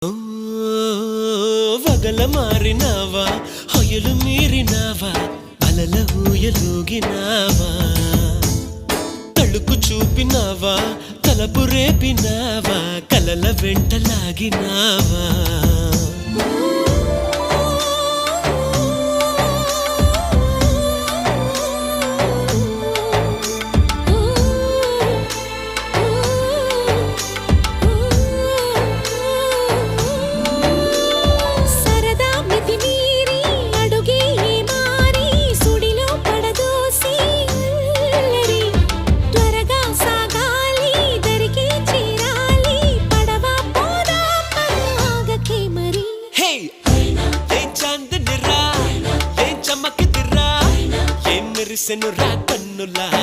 ఓ వగల మారినావా హొయలు మీరినావా అలల ఊయలూగినావా తళుకు చూపినావా తలపు రేపినావా కలల వెంటలాగినావా మెరిసెను రా కన్నులా